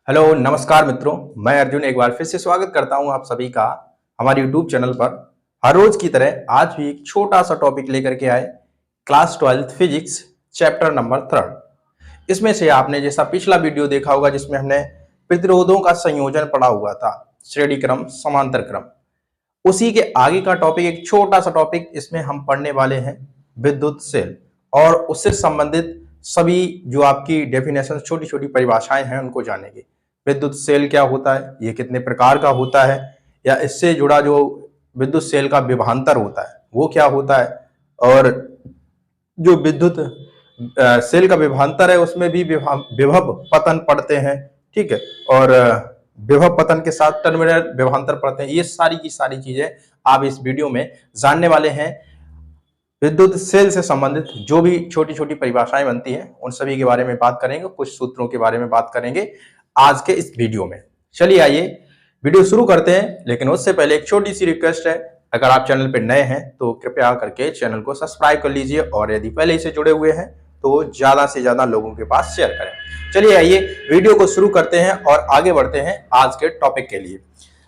Hello नमस्कार मित्रों। मैं अर्जुन एक बार फिर से स्वागत करता हूं आप सभी का हमारे यूट्यूब चैनल पर। हर रोज की तरह आज भी एक छोटा सा टॉपिक लेकर के आए, क्लास 12 फिजिक्स चैप्टर नंबर 3। इसमें से आपने जैसा पिछला वीडियो देखा होगा जिसमें हमने प्रतिरोधों का संयोजन पढ़ा हुआ था, श्रेणी क्रम समांतर क्रम, उसी के आगे का टॉपिक एक छोटा सा टॉपिक इसमें हम पढ़ने वाले हैं विद्युत सेल, और उससे संबंधित सभी जो आपकी डेफिनेशन छोटी छोटी परिभाषाएं हैं उनको जानेंगे। विद्युत सेल क्या होता है, ये कितने प्रकार का होता है, या इससे जुड़ा जो विद्युत सेल का विभवांतर होता है वो क्या होता है, और जो विद्युत सेल का विभवांतर है उसमें भी विभव पतन पढ़ते हैं। ठीक है, और विभव पतन के साथ टर्मिनल विभवांतर पढ़ते हैं। ये सारी की सारी चीजें आप इस वीडियो में जानने वाले हैं। विद्युत सेल से संबंधित जो भी छोटी छोटी परिभाषाएं बनती हैं उन सभी के बारे में बात करेंगे, कुछ सूत्रों के बारे में बात करेंगे आज के इस वीडियो में। चलिए आइए वीडियो शुरू करते हैं, लेकिन उससे पहले एक छोटी सी रिक्वेस्ट है, अगर आप चैनल पर नए हैं तो कृपया करके चैनल को सब्सक्राइब कर लीजिए, और यदि पहले से जुड़े हुए हैं तो ज्यादा से ज्यादा लोगों के पास शेयर करें। चलिए आइए वीडियो को शुरू करते हैं और आगे बढ़ते हैं आज के टॉपिक के लिए।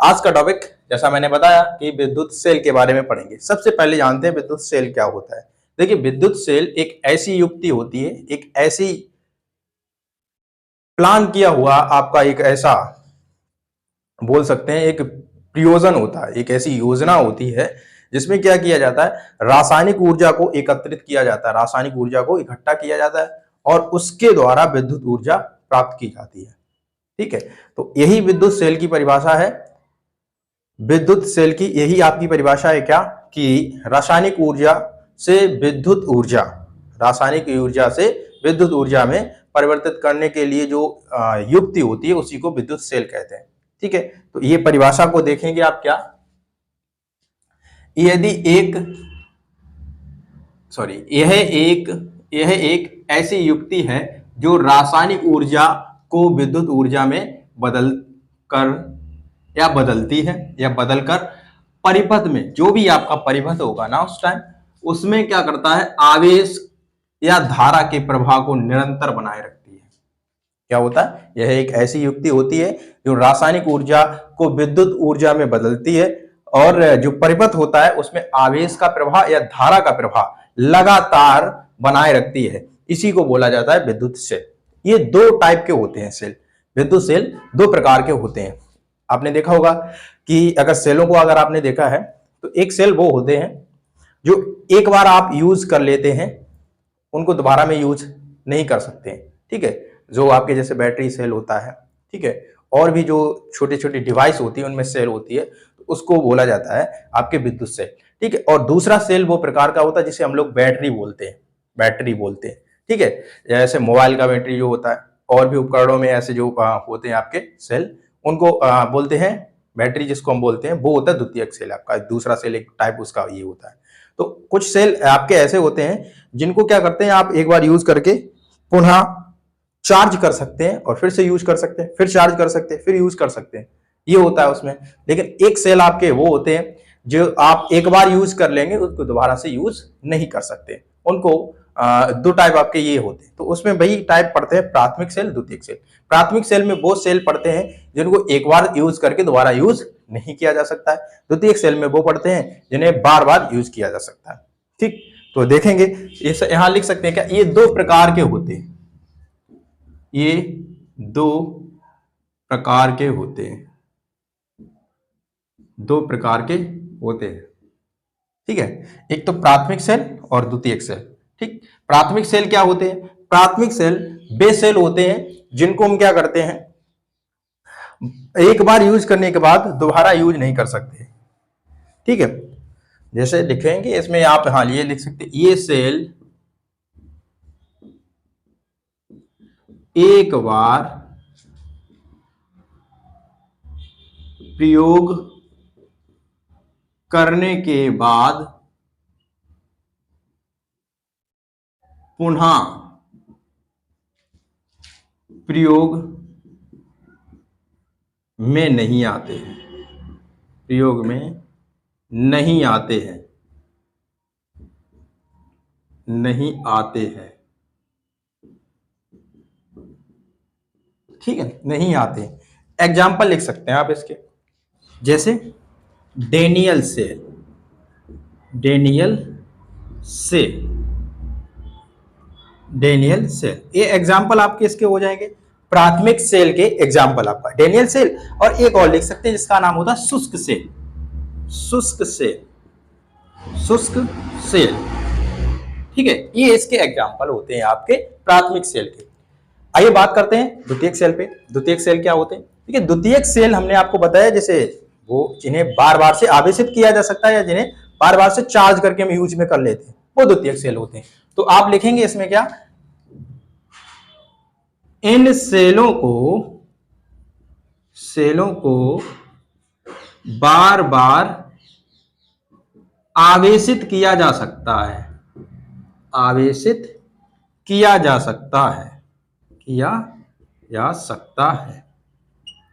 आज का टॉपिक जैसा मैंने बताया कि विद्युत सेल के बारे में पढ़ेंगे। सबसे पहले जानते हैं विद्युत सेल क्या होता है। देखिए, विद्युत सेल एक ऐसी युक्ति होती है, एक ऐसी प्लान किया हुआ आपका एक ऐसा बोल सकते हैं एक प्रयोजन होता है, एक ऐसी योजना होती है जिसमें क्या किया जाता है, रासायनिक ऊर्जा को एकत्रित किया जाता है, रासायनिक ऊर्जा को इकट्ठा किया जाता है और उसके द्वारा विद्युत ऊर्जा प्राप्त की जाती है। ठीक है, तो यही विद्युत सेल की परिभाषा है। विद्युत सेल की यही आपकी परिभाषा है क्या, कि रासायनिक ऊर्जा से विद्युत ऊर्जा, रासायनिक ऊर्जा से विद्युत ऊर्जा में परिवर्तित करने के लिए जो युक्ति होती है उसी को विद्युत सेल कहते हैं। ठीक है, तो ये परिभाषा को देखेंगे आप क्या, यदि एक सॉरी यह एक ऐसी युक्ति है जो रासायनिक ऊर्जा को विद्युत ऊर्जा में बदल कर या बदलती है, या बदलकर परिपथ में जो भी आपका परिपथ होगा ना उस टाइम, उसमें क्या करता है, आवेश या धारा के प्रवाह को निरंतर बनाए रखती है। क्या होता है, यह एक ऐसी युक्ति होती है जो रासायनिक ऊर्जा को विद्युत ऊर्जा में बदलती है, और जो परिपथ होता है उसमें आवेश का प्रवाह या धारा का प्रवाह लगातार बनाए रखती है। इसी को बोला जाता है विद्युत सेल। ये दो टाइप के होते हैं सेल, विद्युत सेल दो प्रकार के होते हैं। आपने देखा होगा कि अगर सेलों को अगर आपने देखा है तो एक सेल वो होते हैं जो एक बार आप यूज कर लेते हैं, उनको दोबारा में यूज नहीं कर सकते हैं। ठीक है, जो आपके जैसे बैटरी सेल होता है, ठीक है, और भी जो छोटे छोटे डिवाइस होती है उनमें सेल होती है, तो उसको बोला जाता है आपके विद्युत सेल। ठीक है, और दूसरा सेल वो प्रकार का होता है जिसे हम लोग बैटरी बोलते हैं, बैटरी बोलते हैं। ठीक है, जैसे मोबाइल का बैटरी जो होता है, और भी उपकरणों में ऐसे जो होते हैं आपके सेल, उनको बोलते हैं बैटरी, जिसको हम बोलते हैं वो होता है द्वितीयक सेल। आपका दूसरा सेल एक टाइप उसका ये होता है। तो कुछ सेल आपके ऐसे होते हैं जिनको क्या करते हैं, आप एक बार यूज करके पुनः चार्ज कर सकते हैं और फिर से यूज कर सकते हैं, फिर चार्ज कर सकते हैं, फिर यूज कर सकते हैं, ये होता है उसमें। लेकिन एक सेल आपके वो होते हैं जो आप एक बार यूज कर लेंगे उसको दोबारा से यूज नहीं कर सकते। उनको दो टाइप आपके ये होते हैं। तो उसमें वही टाइप पढ़ते हैं प्राथमिक सेल, द्वितीयक सेल। प्राथमिक सेल में वो सेल पढ़ते हैं जिनको एक बार यूज करके दोबारा यूज नहीं किया जा सकता है। द्वितीयक सेल में वो पढ़ते हैं जिन्हें बार बार यूज किया जा सकता है। ठीक, तो देखेंगे यहां लिख सकते हैं क्या, ये दो प्रकार के होते हैं, ये दो प्रकार के होते हैं, दो प्रकार के होते हैं। ठीक है, एक तो प्राथमिक सेल और द्वितीयक सेल। ठीक, प्राथमिक सेल क्या होते हैं, प्राथमिक सेल वे सेल होते हैं जिनको हम क्या करते हैं, एक बार यूज करने के बाद दोबारा यूज नहीं कर सकते। ठीक है, जैसे लिखेंगे इसमें आप, हाँ ये लिख सकते, ये सेल एक बार प्रयोग करने के बाद पुनः प्रयोग में नहीं आते हैं, प्रयोग में नहीं आते हैं, नहीं आते हैं। ठीक है, नहीं आते। एग्जाम्पल लिख सकते हैं आप इसके, जैसे Daniel cell, Daniel cell, Daniel cell, ये एग्जाम्पल आपके इसके हो जाएंगे, प्राथमिक सेल के एग्जाम्पल आपका डेनियल सेल। और एक और लिख सकते हैं जिसका नाम होता है शुष्क सेल, शुष्क सेल, शुष्क सेल। ठीक है, ये इसके एग्जाम्पल होते हैं आपके प्राथमिक सेल के। आइए बात करते हैं द्वितीयक सेल पे। द्वितीयक सेल क्या होते हैं? ठीक है, द्वितीयक सेल हमने आपको बताया जैसे वो जिन्हें बार बार से आवेशित किया जा सकता है या जिन्हें बार बार से चार्ज करके हम यूज में कर लेते हैं, वो द्वितीयक सेल होते हैं। तो आप लिखेंगे इसमें क्या, इन सेलों को बार बार आवेशित किया जा सकता है, आवेशित किया जा सकता है, किया जा सकता है।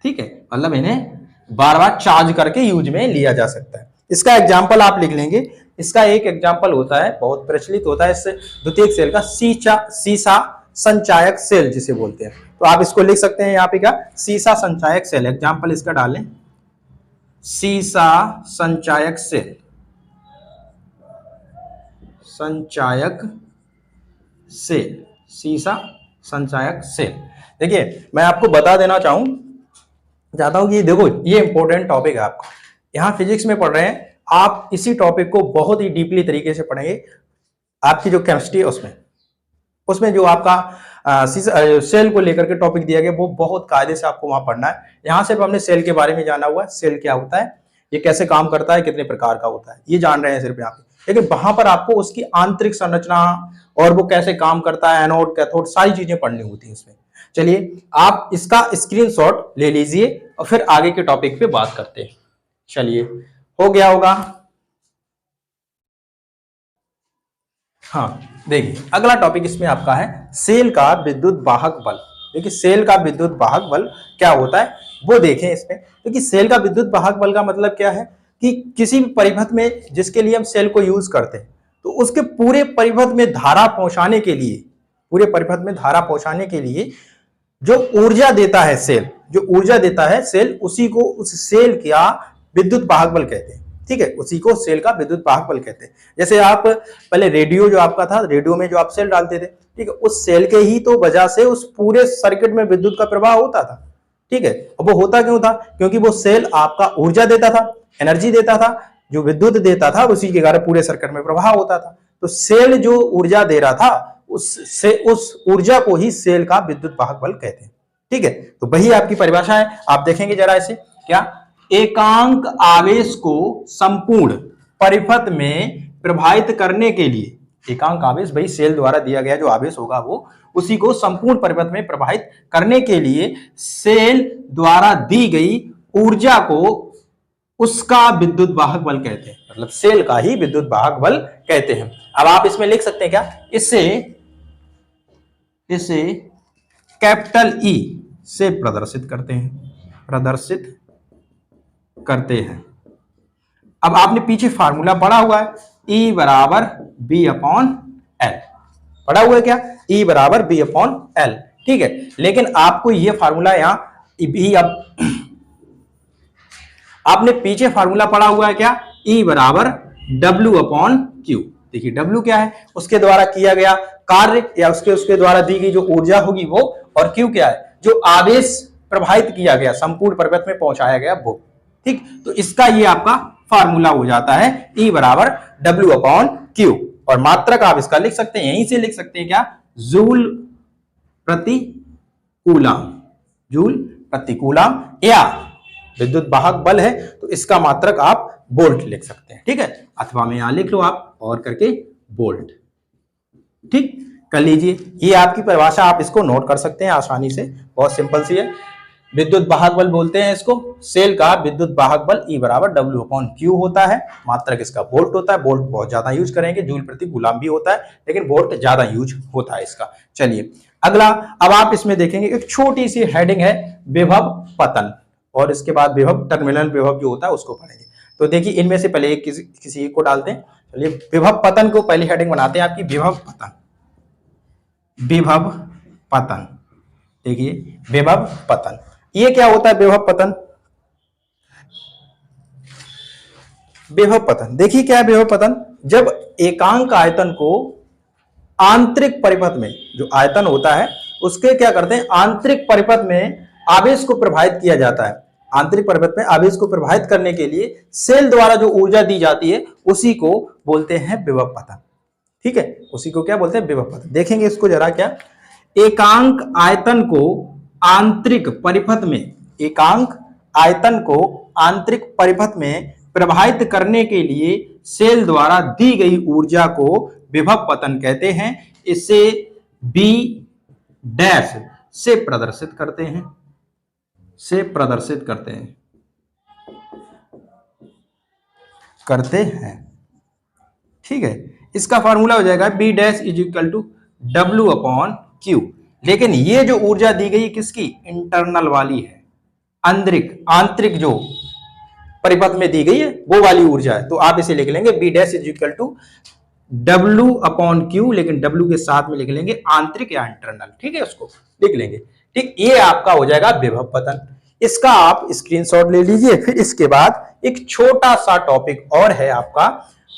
ठीक है, मतलब इन्हें बार बार चार्ज करके यूज में लिया जा सकता है। इसका एग्जाम्पल आप लिख लेंगे। इसका एक एग्जाम्पल होता है, बहुत प्रचलित होता है इस द्वितीयक सेल का, सीसा संचायक सेल जिसे बोलते हैं। तो आप इसको लिख सकते हैं यहाँ पे क्या, सीसा संचायक सेल। एग्जाम्पल इसका डालें, सीसा संचायक सेल, संचायक सेल, सीसा संचायक सेल। देखिए मैं आपको बता देना चाहता हूं कि देखो ये इंपॉर्टेंट टॉपिक है आपका, यहाँ फिजिक्स में पढ़ रहे हैं आप, इसी टॉपिक को बहुत ही डीपली तरीके से पढ़ेंगे। आपकी जो केमिस्ट्री है उसमें जो आपका सेल को लेकर के टॉपिक दिया गया वो बहुत कायदे से आपको वहां पढ़ना है। यहाँ सिर्फ हमने सेल के बारे में जाना हुआ है, सेल क्या होता है, ये कैसे काम करता है, कितने प्रकार का होता है, ये जान रहे हैं सिर्फ यहाँ पे। लेकिन वहां पर आपको उसकी आंतरिक संरचना और वो कैसे काम करता है, एनोड कैथोड सारी चीजें पढ़नी होती है इसमें। चलिए आप इसका स्क्रीनशॉट ले लीजिए और फिर आगे के टॉपिक पे बात करते हैं। चलिए हो गया होगा। हाँ देखिए अगला टॉपिक इसमें आपका है सेल का विद्युत वाहक बल। देखिए सेल का विद्युत वाहक बल क्या होता है वो देखें इसमें। देखिए सेल का विद्युत वाहक बल का मतलब क्या है कि किसी भी परिपथ में जिसके लिए हम सेल को यूज करते हैं तो उसके पूरे परिपथ में धारा पहुंचाने के लिए, पूरे परिपथ में धारा पहुंचाने के लिए जो ऊर्जा देता है सेल, जो ऊर्जा देता है सेल, उसी को उस सेल का विद्युत वाहक बल कहते हैं। ठीक है, उसी को सेल का विद्युत वाहक बल कहते हैं। जैसे आप पहले रेडियो जो आपका था, रेडियो में जो आप सेल डालते थे, ठीक है, उस सेल के ही तो वजह से उस पूरे सर्किट में विद्युत का प्रवाह होता था। ठीक है, अब वो होता क्यों था, क्योंकि वो सेल आपका ऊर्जा देता था, एनर्जी देता था, जो विद्युत देता था उसी के कारण पूरे सर्किट में प्रवाह होता था। तो सेल जो ऊर्जा दे रहा था उस ऊर्जा को ही सेल का विद्युत वाहक बल कहते हैं। ठीक है, तो वही आपकी परिभाषा है। आप देखेंगे जरा इसे, क्या, एकांक आवेश को संपूर्ण परिपथ में प्रवाहित करने के लिए, एकांक आवेश भाई सेल द्वारा दिया गया जो आवेश होगा वो उसी को संपूर्ण परिपथ में प्रवाहित करने के लिए सेल द्वारा दी गई ऊर्जा को उसका विद्युत वाहक बल कहते हैं। मतलब सेल का ही विद्युत वाहक बल कहते हैं। अब आप इसमें लिख सकते हैं क्या, इसे कैपिटल ई से प्रदर्शित करते हैं। अब आपने पीछे फार्मूला पढ़ा हुआ है, E बराबर बी अपॉन एल, पढ़ा हुआ है क्या, E बराबर बी अपॉन एल। ठीक है, लेकिन आपको यह फार्मूला यहां भी, अब आपने पीछे फार्मूला पढ़ा हुआ है क्या, E बराबर W अपॉन क्यू। देखिए W क्या है, उसके द्वारा किया गया कार्य या उसके द्वारा दी गई जो ऊर्जा होगी वो, और Q क्या है, जो आवेश प्रवाहित किया गया संपूर्ण परिपथ में पहुंचाया गया वो। ठीक, तो इसका ये आपका फार्मूला हो जाता है E बराबर W अपॉन क्यू। और मात्रक आप इसका लिख सकते हैं, यहीं से लिख सकते हैं क्या, जूल प्रति कूलम, जूल प्रति कूलम, या विद्युत वाहक बल है तो इसका मात्रक आप वोल्ट लिख सकते हैं। ठीक है, अथवा में यहां लिख लो आप और करके वोल्ट। ठीक, कर लीजिए, ये आपकी परिभाषा, आप इसको नोट कर सकते हैं आसानी से, बहुत सिंपल सी है। विद्युत वाहक बल बोलते हैं इसको, सेल का विद्युत वाहक बल E बराबर W अपॉन क्यू होता है, मात्रक इसका वोल्ट होता है। वोल्ट बहुत ज्यादा यूज करेंगे, जूल प्रति कूलम भी होता है, लेकिन वोल्ट ज्यादा यूज होता है इसका। चलिए अगला, अब आप इसमें देखेंगे एक छोटी सी हेडिंग है विभव पतन, और इसके बाद विभव, टर्मिनल विभव जो होता है उसको पढ़ेंगे। तो देखिए इनमें से पहले एक किसी एक को डालते हैं। चलिए विभव पतन को पहली हेडिंग बनाते हैं आपकी, विभव पतन, विभव पतन। देखिए विभव पतन, ये क्या होता है विभव पतन? विभव पतन देखिए क्या है विभव पतन, जब एकांक आयतन को आंतरिक परिपथ में, जो आयतन होता है उसके क्या करते हैं, आंतरिक परिपथ में आवेश को प्रभावित किया जाता है। आंतरिक परिपथ में आवेश को प्रभावित करने के लिए सेल द्वारा जो ऊर्जा दी जाती है उसी को बोलते हैं विभव पतन। ठीक है, उसी को क्या बोलते हैं, विभव पतन। देखेंगे इसको जरा, क्या एकांक आयतन को आंतरिक परिपथ में, एकांक आयतन को आंतरिक परिपथ में प्रभावित करने के लिए सेल द्वारा दी गई ऊर्जा को विभव पतन कहते हैं। इसे बी डैश से प्रदर्शित करते हैं, ठीक है, इसका फॉर्मूला हो जाएगा B dash is equal to W upon Q. लेकिन ये जो ऊर्जा दी गई किसकी, इंटरनल वाली है, आंतरिक जो परिपथ में दी गई है वो वाली ऊर्जा है। तो आप इसे लिख लेंगे B dash is equal to W upon Q, लेकिन डब्ल्यू के साथ में लिख लेंगे आंतरिक या इंटरनल। ठीक है, उसको लिख लेंगे। ठीक, ये आपका हो जाएगा विभव पतन। इसका आप स्क्रीनशॉट ले लीजिए। फिर इसके बाद एक छोटा सा टॉपिक और है आपका,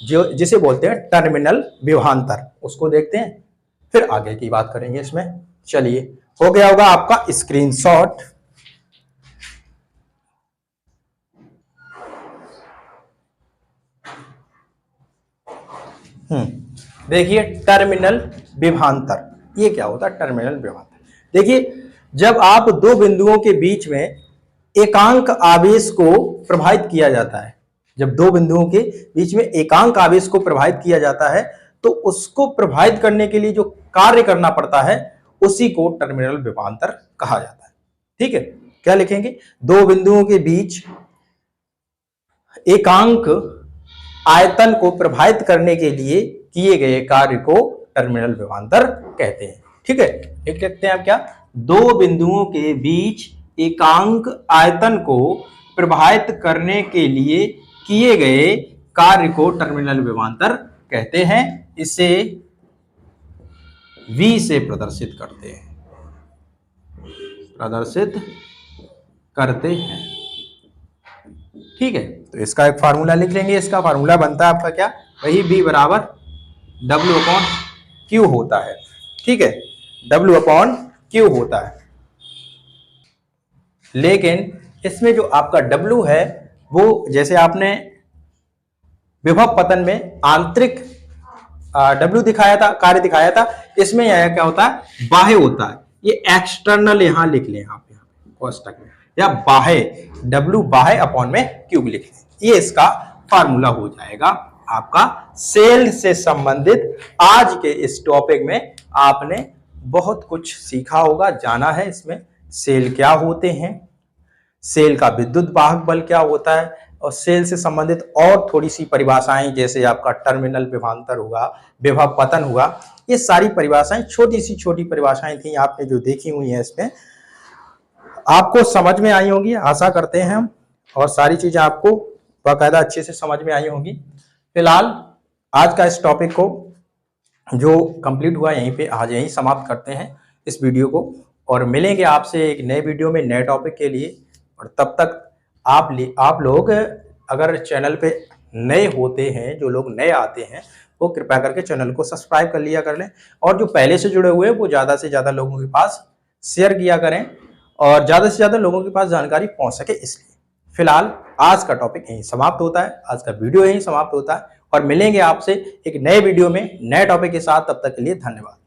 जो जिसे बोलते हैं टर्मिनल विभवांतर, उसको देखते हैं, फिर आगे की बात करेंगे इसमें। चलिए, हो गया होगा आपका स्क्रीनशॉट। देखिए टर्मिनल विभवांतर, ये क्या होता है टर्मिनल विभवांतर? देखिए, जब आप दो बिंदुओं के बीच में एकांक आवेश को प्रभावित किया जाता है, जब दो बिंदुओं के बीच में एकांक आवेश को प्रभावित किया जाता है तो उसको प्रभावित करने के लिए जो कार्य करना पड़ता है उसी को टर्मिनल विभवांतर कहा जाता है। ठीक है, क्या लिखेंगे, दो बिंदुओं के बीच एकांक आयतन को प्रभावित करने के लिए किए गए कार्य को टर्मिनल विभवांतर कहते हैं। ठीक है, एक लिखते हैं आप, क्या, दो बिंदुओं के बीच एकांक आयतन को प्रभावित करने के लिए किए गए कार्य को टर्मिनल विभवांतर कहते हैं। इसे V से प्रदर्शित करते हैं। ठीक है, तो इसका एक फार्मूला लिख लेंगे। इसका फार्मूला बनता है आपका क्या, वही B बराबर W अपॉन Q होता है। ठीक है, W अपॉन Q होता है। लेकिन इसमें जो आपका W है वो, जैसे आपने विभव पतन में आंतरिक W दिखाया था, कार्य दिखाया था, इसमें यह क्या होता है, बाह्य होता है। ये एक्सटर्नल यहां लिख लें आप, यहाँ कोष्टक में, या बाह्य, W बाह्य अपॉन में Q लिख लें। ये इसका फार्मूला हो जाएगा आपका। सेल से संबंधित आज के इस टॉपिक में आपने बहुत कुछ सीखा होगा, जाना है इसमें सेल क्या होते हैं, सेल का विद्युत वाहक बल क्या होता है, और सेल से संबंधित और थोड़ी सी परिभाषाएं, जैसे आपका टर्मिनल विभवांतर होगा, विभव पतन होगा, ये सारी परिभाषाएं छोटी परिभाषाएं थी आपने जो देखी हुई हैं, इसमें आपको समझ में आई होंगी, आशा करते हैं हम, और सारी चीजें आपको बाकायदा अच्छे से समझ में आई होंगी। फिलहाल आज का इस टॉपिक को जो कंप्लीट हुआ यहीं पे, आज यहीं समाप्त करते हैं इस वीडियो को, और मिलेंगे आपसे एक नए वीडियो में नए टॉपिक के लिए। और तब तक आप लोग अगर चैनल पे नए होते हैं, जो लोग नए आते हैं, वो कृपया करके चैनल को सब्सक्राइब कर लिया कर लें, और जो पहले से जुड़े हुए हैं वो ज़्यादा से ज़्यादा लोगों के पास शेयर किया करें, और ज़्यादा से ज़्यादा लोगों के पास जानकारी पहुंच सके, इसलिए। फिलहाल आज का टॉपिक यहीं समाप्त होता है, आज का वीडियो यहीं समाप्त होता है, और मिलेंगे आपसे एक नए वीडियो में नए टॉपिक के साथ। तब तक के लिए धन्यवाद।